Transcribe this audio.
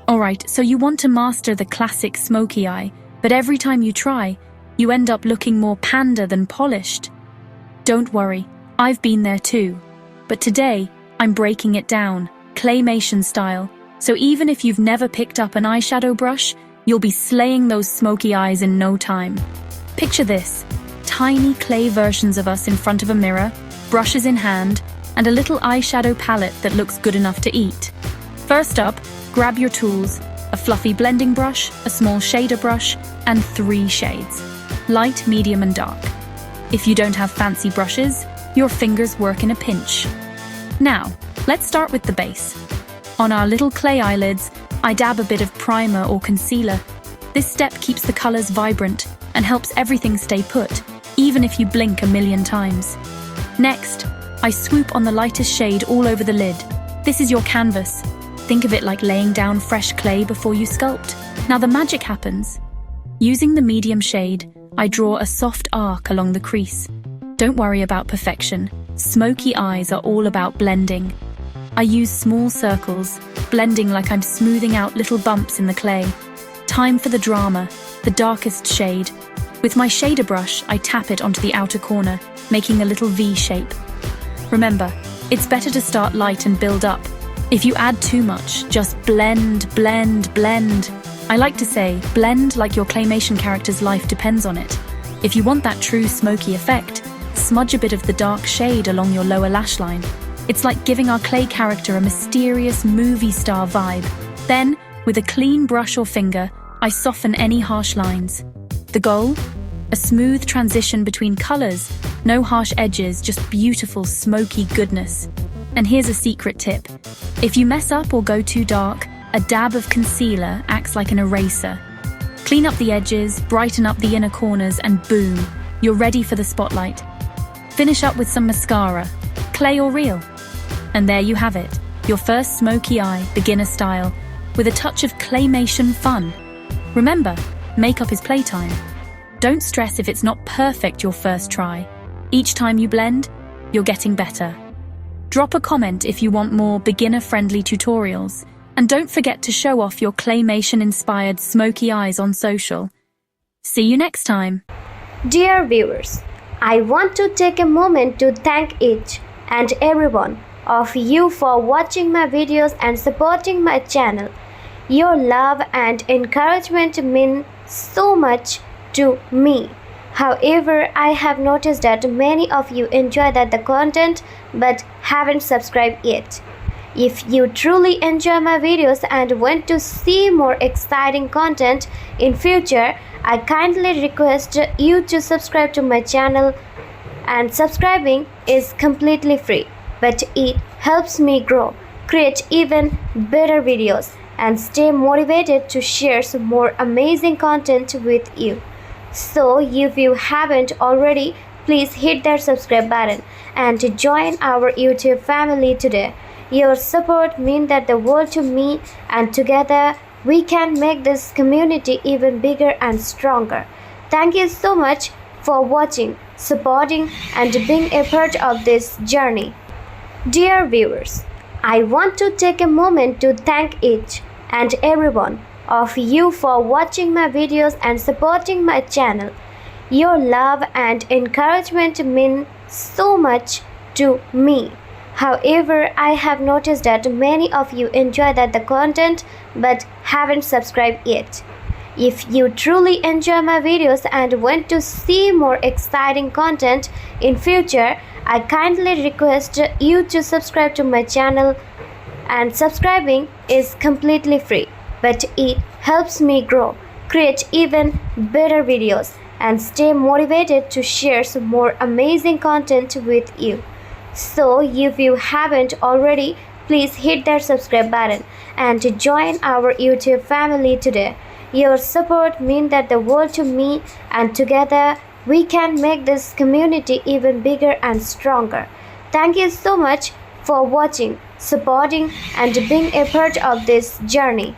Alright, so you want to master the classic smoky eye, but every time you try, you end up looking more panda than polished. Don't worry, I've been there too. But today, I'm breaking it down, claymation style, so even if you've never picked up an eyeshadow brush, you'll be slaying those smoky eyes in no time. Picture this, tiny clay versions of us in front of a mirror, brushes in hand, and a little eyeshadow palette that looks good enough to eat. First up, grab your tools, a fluffy blending brush, a small shader brush, and 3 shades, light, medium, and dark. If you don't have fancy brushes, your fingers work in a pinch. Now, let's start with the base. On our little clay eyelids, I dab a bit of primer or concealer. This step keeps the colors vibrant and helps everything stay put, even if you blink a million times. Next, I swoop on the lightest shade all over the lid. This is your canvas. Think of it like laying down fresh clay before you sculpt. Now the magic happens. Using the medium shade, I draw a soft arc along the crease. Don't worry about perfection. Smoky eyes are all about blending. I use small circles, blending like I'm smoothing out little bumps in the clay. Time for the drama, the darkest shade. With my shader brush, I tap it onto the outer corner, making a little V shape. Remember, it's better to start light and build up. If you add too much, just blend, blend, blend. I like to say, blend like your claymation character's life depends on it. If you want that true smoky effect, smudge a bit of the dark shade along your lower lash line. It's like giving our clay character a mysterious movie star vibe. Then, with a clean brush or finger, I soften any harsh lines. The goal? A smooth transition between colors, no harsh edges, just beautiful smoky goodness. And here's a secret tip. If you mess up or go too dark, a dab of concealer acts like an eraser. Clean up the edges, brighten up the inner corners, and boom, you're ready for the spotlight. Finish up with some mascara, clay or real. And there you have it, your first smoky eye, beginner style, with a touch of claymation fun. Remember, makeup is playtime. Don't stress if it's not perfect your first try. Each time you blend, you're getting better. Drop a comment if you want more beginner-friendly tutorials. And don't forget to show off your claymation-inspired smoky eyes on social. See you next time. Dear viewers, I want to take a moment to thank each and every one of you for watching my videos and supporting my channel. Your love and encouragement mean so much to me. However, I have noticed that many of you enjoy the content but haven't subscribed yet. If you truly enjoy my videos and want to see more exciting content in future, I kindly request you to subscribe to my channel, and subscribing is completely free, but it helps me grow, create even better videos, and stay motivated to share some more amazing content with you. So if you haven't already, please hit that subscribe button and join our YouTube family today. Your support means the world to me, and together we can make this community even bigger and stronger. Thank you so much for watching, supporting, and being a part of this journey. Dear viewers, I want to take a moment to thank each and every one of you for watching my videos and supporting my channel. Your love and encouragement mean so much to me. However, I have noticed that many of you enjoy the content but haven't subscribed yet. If you truly enjoy my videos and want to see more exciting content in future, I kindly request you to subscribe to my channel, and subscribing is completely free, but it helps me grow, create even better videos, and stay motivated to share some more amazing content with you. So if you haven't already, please hit that subscribe button and join our YouTube family today. Your support means the world to me, and together we can make this community even bigger and stronger. Thank you so much for watching, supporting, and being a part of this journey.